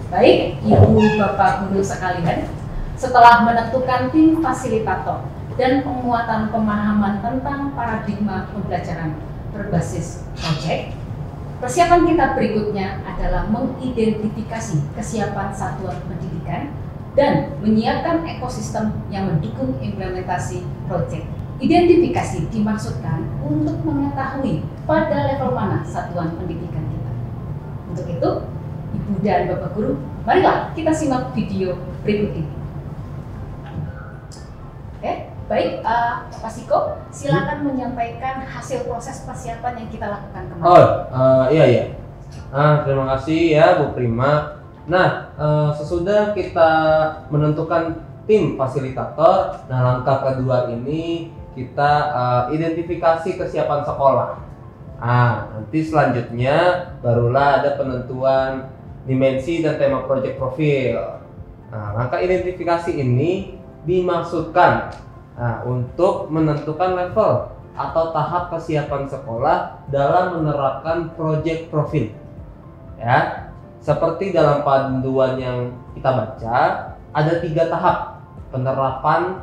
Baik, Ibu Bapak Guru sekalian, setelah menentukan tim fasilitator dan penguatan pemahaman tentang paradigma pembelajaran berbasis proyek, persiapan kita berikutnya adalah mengidentifikasi kesiapan satuan pendidikan dan menyiapkan ekosistem yang mendukung implementasi proyek. Identifikasi dimaksudkan untuk mengetahui pada level mana satuan pendidikan kita. Untuk itu, Ibu dan Bapak Guru, marilah kita simak video berikut ini. Oke, baik, Pak Siko, silakan menyampaikan hasil proses persiapan yang kita lakukan kemarin. Iya. Terima kasih ya Bu Prima. Nah, sesudah kita menentukan tim fasilitator, nah langkah kedua ini kita identifikasi kesiapan sekolah. Nanti selanjutnya barulah ada penentuan dimensi dan tema project profil. Langkah identifikasi ini dimaksudkan untuk menentukan level atau tahap kesiapan sekolah dalam menerapkan project profil. Ya, seperti dalam panduan yang kita baca, ada 3 tahap penerapan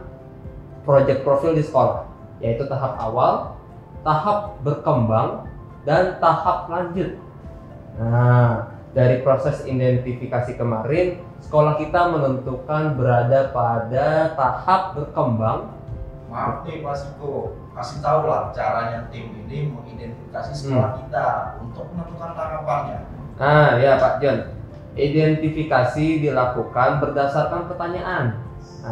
project profil di sekolah, yaitu tahap awal, tahap berkembang, dan tahap lanjut. Nah, dari proses identifikasi kemarin, sekolah kita menentukan berada pada tahap berkembang. Maaf nih Pak Siko, kasih tahu lah caranya tim ini mengidentifikasi sekolah kita untuk menentukan tahapannya. Ya Pak John, identifikasi dilakukan berdasarkan pertanyaan.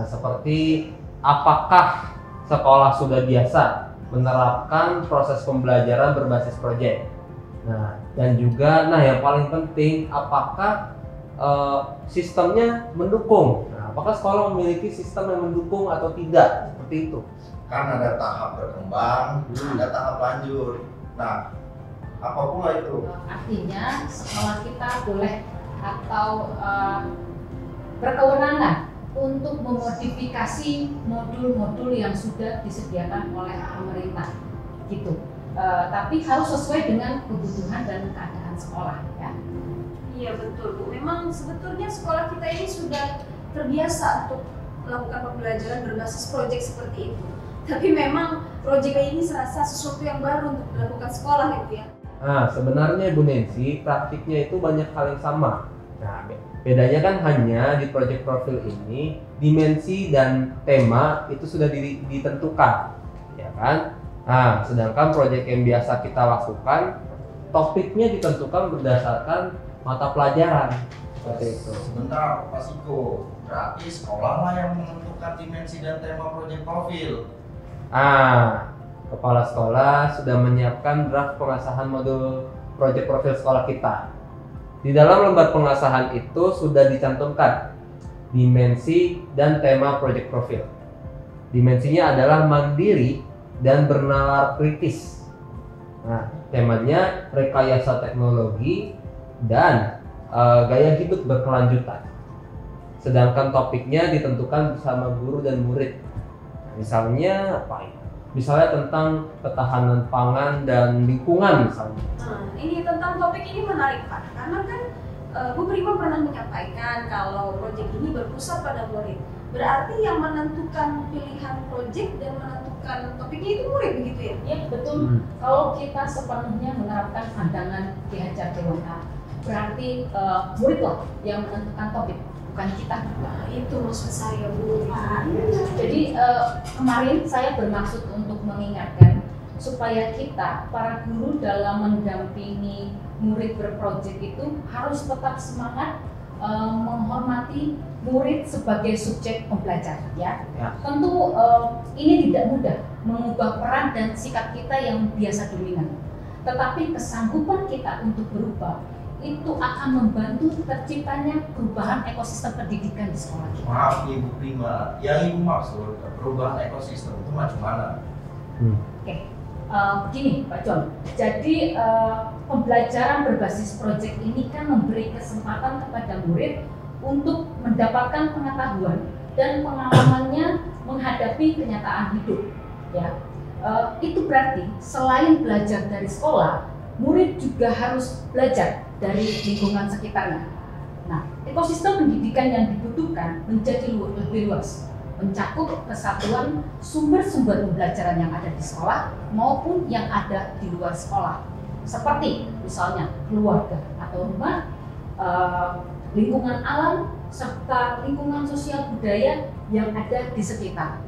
Seperti apakah sekolah sudah biasa menerapkan proses pembelajaran berbasis proyek. Dan juga, yang paling penting, apakah sistemnya mendukung? Apakah sekolah memiliki sistem yang mendukung atau tidak? Seperti itu. Kan ada tahap berkembang, ada tahap lanjut. Nah, apa pula itu? Artinya sekolah kita boleh atau berkewenangan untuk memodifikasi modul-modul yang sudah disediakan oleh pemerintah, gitu. Tapi harus sesuai dengan kebutuhan dan keadaan sekolah, ya. Iya betul Bu. Memang sebetulnya sekolah kita ini sudah terbiasa untuk melakukan pembelajaran berbasis proyek seperti itu. Tapi memang proyek ini serasa sesuatu yang baru untuk dilakukan sekolah gitu ya. Sebenarnya Bu Nancy, praktiknya itu banyak hal yang sama. Bedanya kan hanya di project profil ini dimensi dan tema itu sudah ditentukan, ya kan? Sedangkan proyek yang biasa kita lakukan, topiknya ditentukan berdasarkan mata pelajaran, seperti itu. Sebentar Pak Siko, berarti sekolah lah yang menentukan dimensi dan tema proyek profil. Kepala sekolah sudah menyiapkan draft pengesahan modul proyek profil sekolah kita. Di dalam lembar pengesahan itu sudah dicantumkan dimensi dan tema proyek profil. Dimensinya adalah mandiri dan bernalar kritis. Temanya rekayasa teknologi dan gaya hidup berkelanjutan. Sedangkan topiknya ditentukan bersama guru dan murid. Misalnya apa ya? Misalnya tentang ketahanan pangan dan lingkungan misalnya. Ini tentang topik ini menarik Pak, karena kan Bu Prima pernah menyampaikan kalau proyek ini berpusat pada murid. Berarti yang menentukan pilihan proyek dan menentukan topiknya itu murid begitu ya? Ya betul. Kalau kita sepenuhnya menerapkan pandangan Ki Hajar Dewantara, berarti murid loh yang menentukan topik, bukan kita. Nah, itu maksud saya Bu. Jadi kemarin saya bermaksud untuk mengingatkan supaya kita para guru dalam mendampingi murid berprojek itu harus tetap semangat menghormati murid sebagai subjek pembelajar, ya. Tentu ini tidak mudah mengubah peran dan sikap kita yang biasa dominan. Tetapi kesanggupan kita untuk berubah itu akan membantu terciptanya perubahan ekosistem pendidikan di sekolah kita. Maaf nih Bu Prima, yang Ibu maksud perubahan ekosistem itu macam mana? Begini Pak John, jadi pembelajaran berbasis proyek ini kan memberi kesempatan kepada murid untuk mendapatkan pengetahuan dan pengalamannya menghadapi kenyataan hidup, ya. Itu berarti selain belajar dari sekolah, murid juga harus belajar dari lingkungan sekitarnya. Nah, ekosistem pendidikan yang dibutuhkan menjadi lebih luas, mencakup kesatuan sumber-sumber pembelajaran yang ada di sekolah maupun yang ada di luar sekolah. Seperti misalnya keluarga atau rumah, lingkungan alam, serta lingkungan sosial budaya yang ada di sekitar,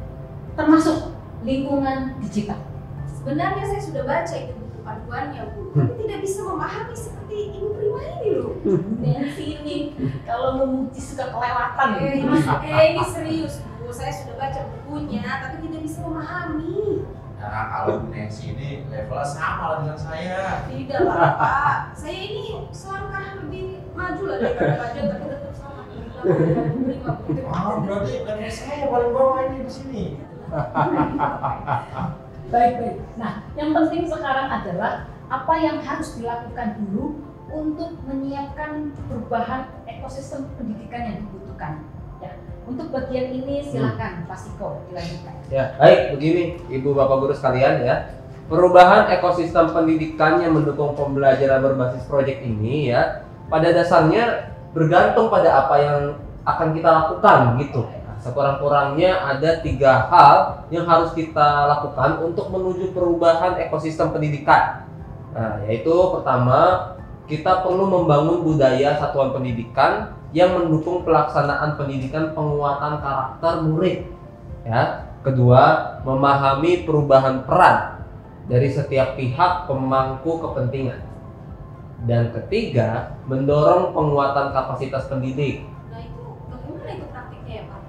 termasuk lingkungan digital. Sebenarnya saya sudah baca itu buku panduannya, Bu, tapi tidak bisa memahami seperti Ibu Prima ini loh. Nancy ini kalau memuji suka kelewatan. Ini serius, Bu. Saya sudah baca bukunya, tapi tidak bisa memahami. Nah, kalau Bu Nancy ini levelnya sama lah dengan saya. Tidak lah, Pak. Saya ini selangkah lebih maju lah daripada Pak John, tapi tetap sama. Berarti level saya paling bawah ini di sini. Baik. Nah, yang penting sekarang adalah apa yang harus dilakukan dulu untuk menyiapkan perubahan ekosistem pendidikan yang dibutuhkan. Ya, untuk bagian ini silakan Pak Siko dilanjutkan. Ya, baik, begini Ibu Bapak Guru sekalian ya. Perubahan ekosistem pendidikan yang mendukung pembelajaran berbasis proyek ini ya, pada dasarnya bergantung pada apa yang akan kita lakukan gitu. Nah, sekurang-kurangnya ada 3 hal yang harus kita lakukan untuk menuju perubahan ekosistem pendidikan. Nah, yaitu pertama, kita perlu membangun budaya satuan pendidikan yang mendukung pelaksanaan pendidikan penguatan karakter murid. Ya. Kedua, memahami perubahan peran dari setiap pihak pemangku kepentingan. Dan ketiga, mendorong penguatan kapasitas pendidik. Nah itu bagaimana itu praktiknya ya Pak?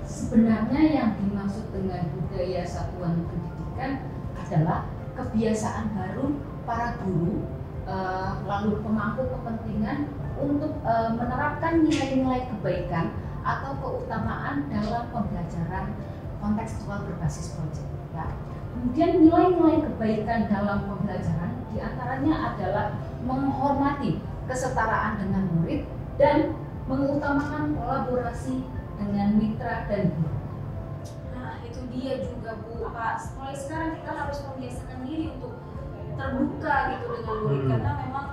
Sebenarnya yang dimaksud dengan budaya satuan pendidikan adalah kebiasaan baru para guru, lalu pemangku kepentingan untuk menerapkan nilai-nilai kebaikan atau keutamaan dalam pembelajaran kontekstual berbasis proyek. Ya. Kemudian nilai-nilai kebaikan dalam pembelajaran diantaranya adalah menghormati kesetaraan dengan murid dan mengutamakan kolaborasi dengan mitra dan guru. Nah itu dia juga Bu, Pak. Mulai sekarang kita harus membiasakan diri untuk terbuka gitu dengan murid, karena memang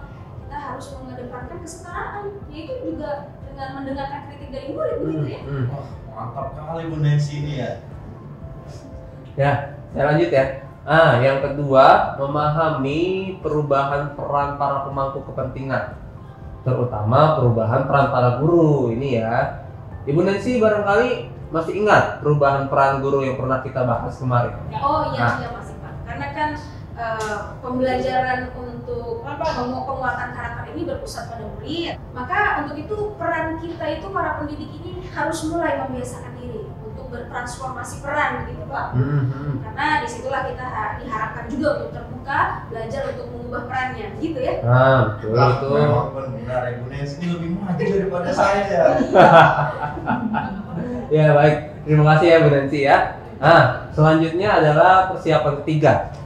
kita harus mengedepankan kesetaraan, yaitu juga dengan mendengarkan kritik dari murid, begitu ya? Wah, mantap kali Bu Nancy ini ya. Ya, saya lanjut ya. Yang kedua, memahami perubahan peran para pemangku kepentingan, terutama perubahan peran para guru ini ya. Ibu Nancy barangkali masih ingat perubahan peran guru yang pernah kita bahas kemarin. Oh iya, iya masih Pak. Karena kan pembelajaran untuk penguatan karakter ini berpusat pada murid. Maka untuk itu peran kita itu para pendidik ini harus mulai membiasakan diri untuk bertransformasi peran gitu Pak. Karena disitulah kita diharapkan juga untuk terbuka, belajar untuk mengubah perannya gitu ya. Nah, betul. Memang benar Ibu Nancy ini lebih maju daripada saya ya. Ya baik, terima kasih ya Bu Nancy ya. Selanjutnya adalah persiapan ketiga.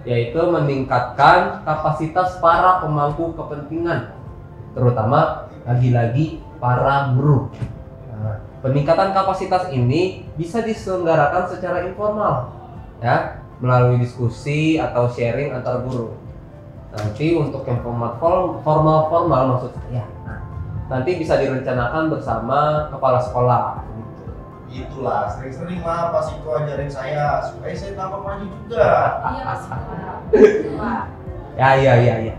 Yaitu meningkatkan kapasitas para pemangku kepentingan, terutama lagi-lagi para guru. Peningkatan kapasitas ini bisa diselenggarakan secara informal, ya, melalui diskusi atau sharing antar guru. Nanti untuk yang formal maksud saya, nanti bisa direncanakan bersama kepala sekolah. Itulah, sering-sering lah Pak Siko ajarin saya supaya saya tambah maju juga. Iya Mas Pak. Ya.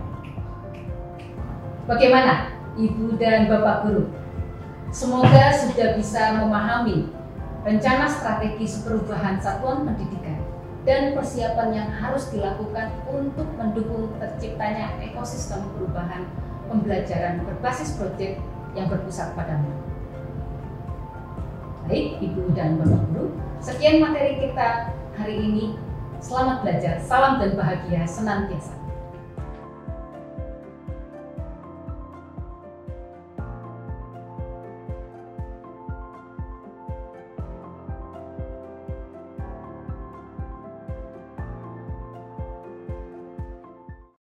Bagaimana Ibu dan Bapak Guru? Semoga sudah bisa memahami rencana strategis perubahan satuan pendidikan dan persiapan yang harus dilakukan untuk mendukung terciptanya ekosistem perubahan pembelajaran berbasis proyek yang berpusat pada murid. Baik, Ibu dan Bapak Guru, sekian materi kita hari ini. Selamat belajar, salam dan bahagia senantiasa.